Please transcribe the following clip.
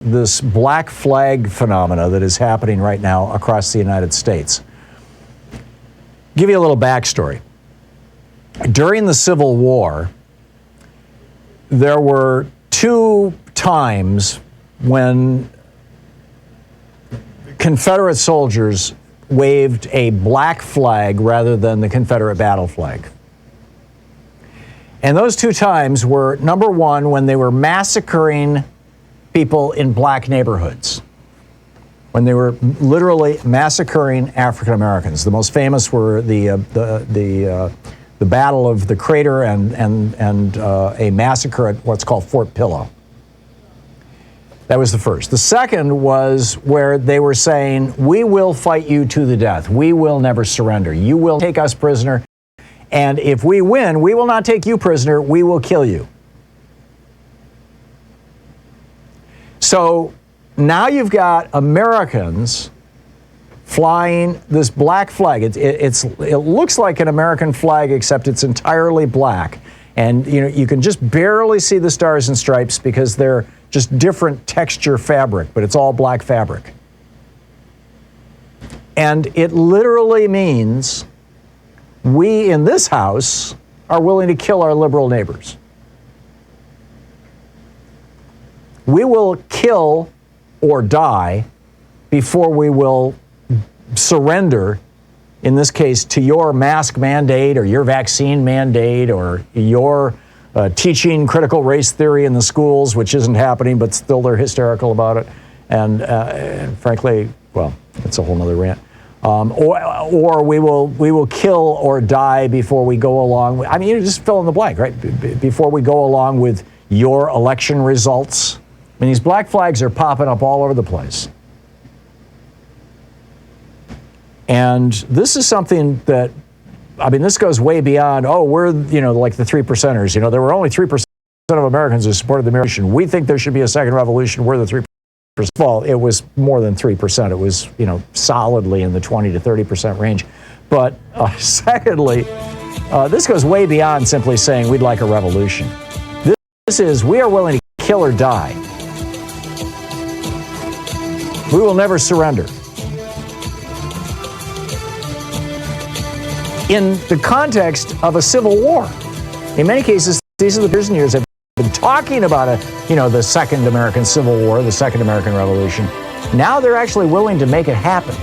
this black flag phenomena that is happening right now across the United States. Give you a little backstory. During the Civil War, there were 2 times when Confederate soldiers waved a black flag rather than the Confederate battle flag. And those 2 times were, number one, when they were massacring people in black neighborhoods, when they were literally massacring African Americans. The most famous were the Battle of the Crater and a massacre at what's called Fort Pillow. That was the first. The second was where they were saying, we will fight you to the death. We will never surrender. You will take us prisoner. And if we win, we will not take you prisoner. We will kill you. So now you've got Americans flying this black flag. It looks like an American flag, except it's entirely black. And you can just barely see the stars and stripes because they're just different texture fabric, but it's all black fabric. And it literally means we in this house are willing to kill our liberal neighbors. We will kill or die before we will surrender, in this case, to your mask mandate or your vaccine mandate or your teaching critical race theory in the schools, which isn't happening, but still they're hysterical about it. And frankly, well, it's a whole nother rant. Or we will kill or die before we go along. I mean, you just fill in the blank, right? Before we go along with your election results. I mean, these black flags are popping up all over the place. And this is something that, I mean, this goes way beyond, we're, like the 3%ers. There were only 3% of Americans who supported the revolution. We think there should be a second revolution. We're the 3%. Well, it was more than 3%. It was, solidly in the 20 to 30% range. But secondly, this goes way beyond simply saying we'd like a revolution. This is, we are willing to kill or die. We will never surrender. In the context of a civil war. In many cases, these are the prison years have been talking about the Second American Civil War, the Second American Revolution. Now they're actually willing to make it happen.